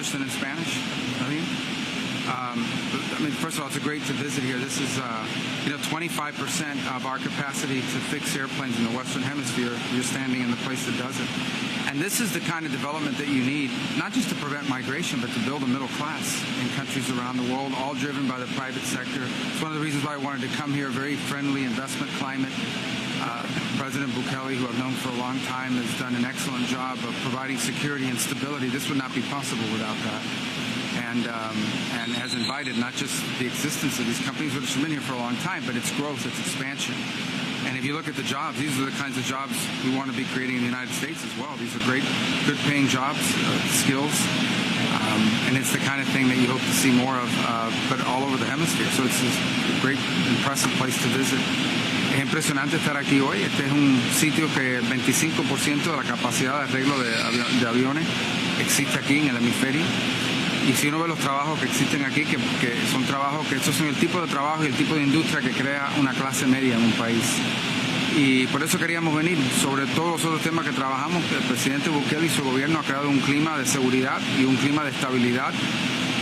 English than in Spanish? I mean, first of all, it's great to visit here. This is, 25% of our capacity to fix airplanes in the Western Hemisphere. You're standing in the place that does it. And this is the kind of development that you need, not just to prevent migration, but to build a middle class in countries around the world, all driven by the private sector. It's one of the reasons why I wanted to come here, a very friendly investment climate. President Bukele, who I've known for a long time, has done an excellent job of providing security and stability. This would not be possible without that. And has invited not just the existence of these companies, which have been here for a long time, but its growth, its expansion. And if you look at the jobs, these are the kinds of jobs we want to be creating in the United States as well. These are great, good-paying jobs, skills, and it's the kind of thing that you hope to see more of, but all over the hemisphere. So it's a great, impressive place to visit. Es impresionante estar aquí hoy. Este es un sitio que el 25% de la capacidad de arreglo de aviones existe aquí en el hemisferio. Y si uno ve los trabajos que existen aquí, que son trabajos, que estos son el tipo de trabajo y el tipo de industria que crea una clase media en un país. Y por eso queríamos venir. Sobre todos los otros temas que trabajamos, el presidente Bukele y su gobierno ha creado un clima de seguridad y un clima de estabilidad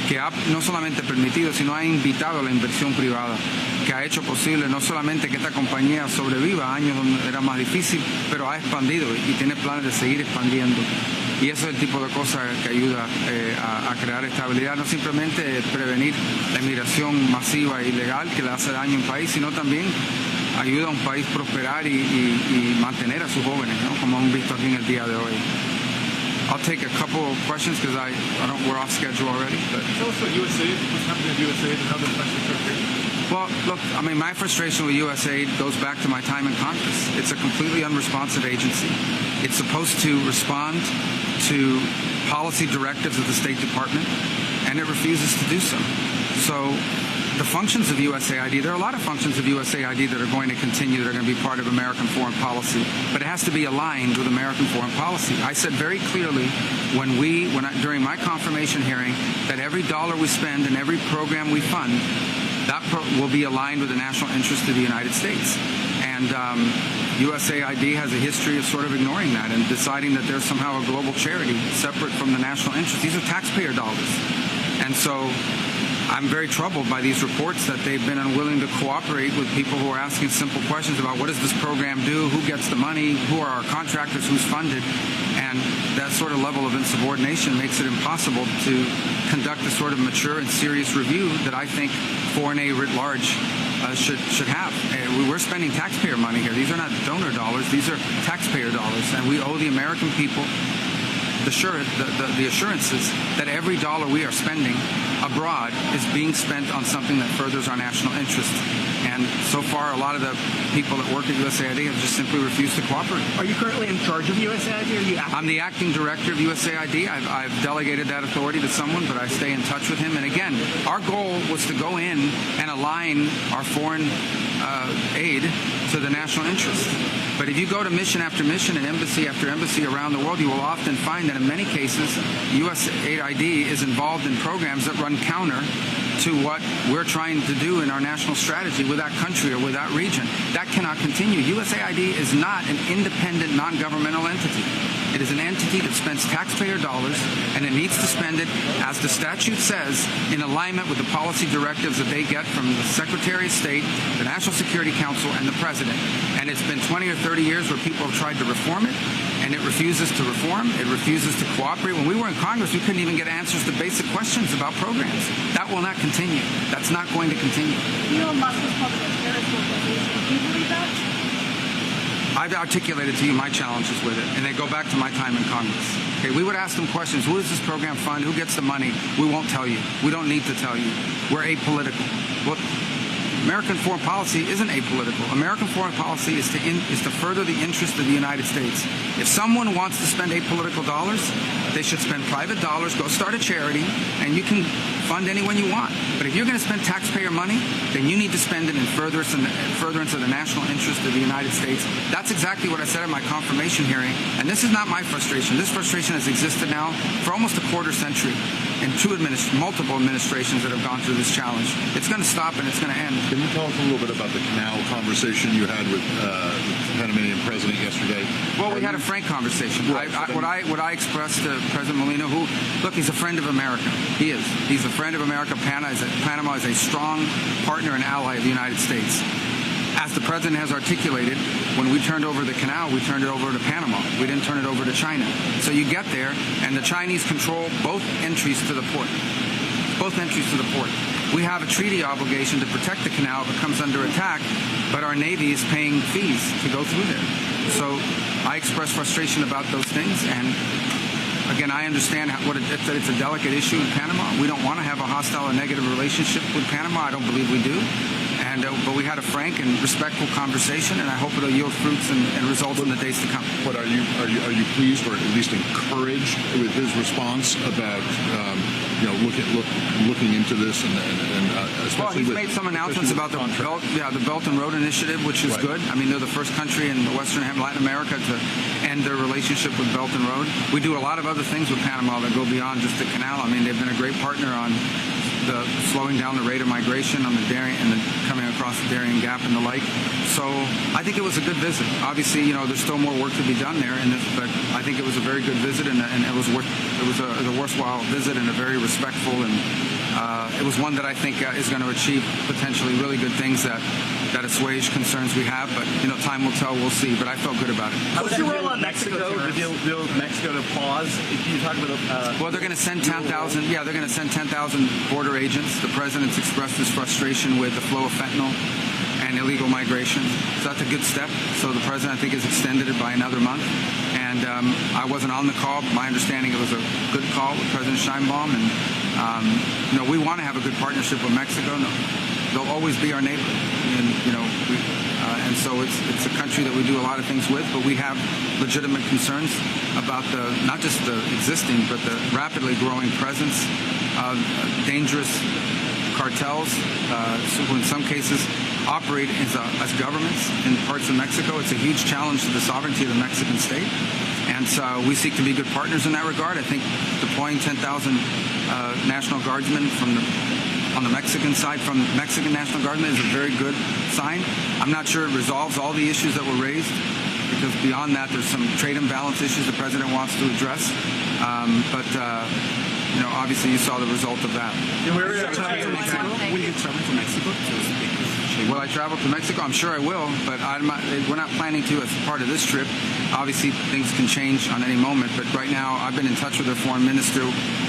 que ha no solamente permitido, sino ha invitado a la inversión privada, que ha hecho posible no solamente que esta compañía sobreviva años donde era más difícil, pero ha expandido y tiene planes de seguir expandiendo. Y eso es el tipo de cosas que ayuda a crear estabilidad, no simplemente prevenir la inmigración masiva e ilegal que le hace daño a un país, sino también ayuda a un país a prosperar y mantener a sus jóvenes, ¿no? Como han visto aquí en el día de hoy. I'll take a couple of questions because we're off schedule already. But. Tell us about USAID, what's happening at USAID and how the questions are created. Well, look, I mean, my frustration with USAID goes back to my time in Congress. It's a completely unresponsive agency. It's supposed to respond to policy directives of the State Department, and it refuses to do so. So the functions of USAID, there are a lot of functions of USAID that are going to continue, that are going to be part of American foreign policy, but it has to be aligned with American foreign policy. I said very clearly during my confirmation hearing that every dollar we spend and every program we fund, that will be aligned with the national interest of the United States. And USAID has a history of sort of ignoring that and deciding that there's somehow a global charity separate from the national interest. These are taxpayer dollars. And so I'm very troubled by these reports that they've been unwilling to cooperate with people who are asking simple questions about what does this program do, who gets the money, who are our contractors, who's funded. And that sort of level of insubordination makes it impossible to conduct the sort of mature and serious review that I think foreign aid writ large should have. We're spending taxpayer money here. These are not donor dollars. These are taxpayer dollars. And we owe the American people the assurances that every dollar we are spending abroad is being spent on something that furthers our national interest. And so far, a lot of the people that work at USAID have just simply refused to cooperate. Are you currently in charge of USAID? I'm the acting director of USAID. I've delegated that authority to someone, but I stay in touch with him. And again, our goal was to go in and align our foreign aid to the national interest. But if you go to mission after mission and embassy after embassy around the world, you will often find that in many cases, USAID is involved in programs that run counter to what we're trying to do in our national strategy with that country or with that region. That cannot continue. USAID is not an independent, non-governmental entity. It is an entity that spends taxpayer dollars, and it needs to spend it, as the statute says, in alignment with the policy directives that they get from the Secretary of State, the National Security Council, and the President. And it's been 20 or 30 years where people have tried to reform it, and it refuses to reform. It refuses to cooperate. When we were in Congress, we couldn't even get answers to basic questions about programs. That will not continue. That's not going to continue. Elon Musk was called a terrorist organization. Do you believe that? I've articulated to you my challenges with it, and they go back to my time in Congress. Okay, we would ask them questions. Who does this program fund? Who gets the money? We won't tell you. We don't need to tell you. We're apolitical. Well, American foreign policy isn't apolitical. American foreign policy is to further the interest of the United States. If someone wants to spend apolitical dollars, they should spend private dollars, go start a charity, and you can fund anyone you want. But if you're going to spend taxpayer money, then you need to spend it in furtherance of the national interest of the United States. That's exactly what I said at my confirmation hearing. And this is not my frustration. This frustration has existed now for almost a quarter century in multiple administrations that have gone through this challenge. It's going to stop and it's going to end. Can you tell us a little bit about the canal conversation you had with the Panamanian president yesterday. Well, we had a frank conversation. Right. What I expressed to President Molina, who, look, he's a friend of America. He is. He's a friend of America. Panama is a strong partner and ally of the United States. As the president has articulated, when we turned over the canal, we turned it over to Panama. We didn't turn it over to China. So you get there, and the Chinese control both entries to the port. Both entries to the port. We have a treaty obligation to protect the canal if it comes under attack, but our Navy is paying fees to go through there. So I express frustration about those things, and again, I understand that it's a delicate issue in Panama. We don't want to have a hostile or negative relationship with Panama. I don't believe we do. But we had a frank and respectful conversation, and I hope it'll yield fruits and results in the days to come. But are you pleased, or at least encouraged, with his response about looking into this and especially well, he's made some announcements about the Belt and Road Initiative, which is right. good. I mean, they're the first country in the Western Latin America to end their relationship with Belt and Road. We do a lot of other things with Panama that go beyond just the canal. I mean, they've been a great partner on the slowing down the rate of migration on the Darien and coming across the Darien Gap and the like. So I think it was a good visit. Obviously, there's still more work to be done there, but I think it was a very good visit, and it was a worthwhile visit and a very respectful, and it was one that I think is going to achieve potentially really good things that assuage concerns we have. But time will tell. We'll see. But I felt good about it. What's your role on Mexico? Will Mexico to pause? If you talk about well, they're going to send 10,000. Yeah, they're going to send 10,000 border agents. The president's expressed his frustration with the flow of fentanyl and illegal migration. So that's a good step. So the president, I think, has extended it by another month. And I wasn't on the call, but my understanding it was a good call with President Sheinbaum. And we want to have a good partnership with Mexico. No, they'll always be our neighbor. And so it's a country that we do a lot of things with, but we have legitimate concerns about not just the existing, but the rapidly growing presence of dangerous cartels, who in some cases operate as governments in parts of Mexico. It's a huge challenge to the sovereignty of the Mexican state. And so we seek to be good partners in that regard. I think deploying 10,000 National Guardsmen on the Mexican side from Mexican National Guardsmen is a very good sign. I'm not sure it resolves all the issues that were raised, because beyond that, there's some trade imbalance issues the president wants to address. Obviously you saw the result of that. Will you travel to Mexico? Will I travel to Mexico? I'm sure I will, but we're not planning to as part of this trip. Obviously, things can change on any moment, but right now I've been in touch with their foreign minister.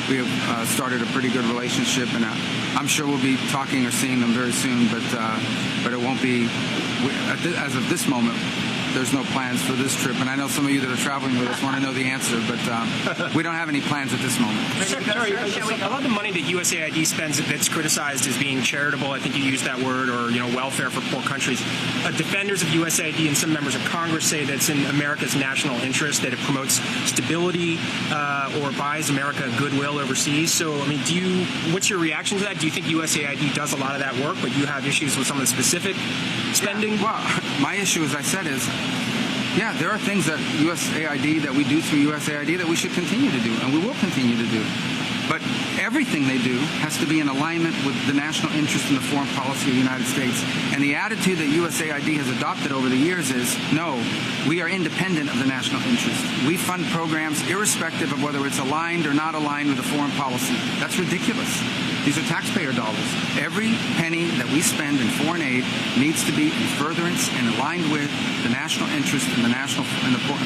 We have started a pretty good relationship, and I'm sure we'll be talking or seeing them very soon, but it won't be, as of this moment, there's no plans for this trip. And I know some of you that are traveling with us want to know the answer, but we don't have any plans at this moment. Secretary, a lot of the money that USAID spends that's criticized as being charitable, I think you used that word, or welfare for poor countries. Defenders of USAID and some members of Congress say that it's in America's national interest, that it promotes stability or buys America goodwill overseas. So, what's your reaction to that? Do you think USAID does a lot of that work, but you have issues with some of the specific spending? Yeah, well, my issue, as I said, is there are things that we do through USAID that we should continue to do, and we will continue to do. But everything they do has to be in alignment with the national interest in the foreign policy of the United States. And the attitude that USAID has adopted over the years is, no, we are independent of the national interest. We fund programs irrespective of whether it's aligned or not aligned with the foreign policy. That's ridiculous. These are taxpayer dollars. Every penny that we spend in foreign aid needs to be in furtherance and aligned with the national interest in the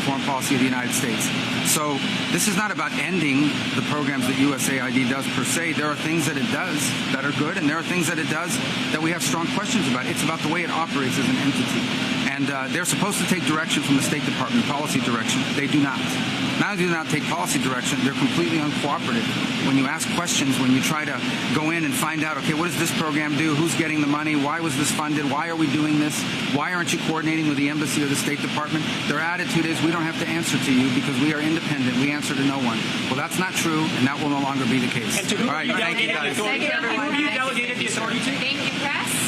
foreign policy of the United States. So this is not about ending the programs that USAID does per se. There are things that it does that are good, and there are things that it does that we have strong questions about. It's about the way it operates as an entity. And they're supposed to take direction from the State Department, policy direction. They do not. Not only do they not take policy direction, they're completely uncooperative. When you ask questions, when you try to go in and find out, okay, what does this program do? Who's getting the money? Why was this funded? Why are we doing this? Why aren't you coordinating with the embassy or the State Department? Their attitude is, we don't have to answer to you because we are independent. We answer to no one. Well, that's not true, and that will no longer be the case. And to who All right, have you thank you, delegated guys. the authority? Who have you delegated the authority to? Thank you, press.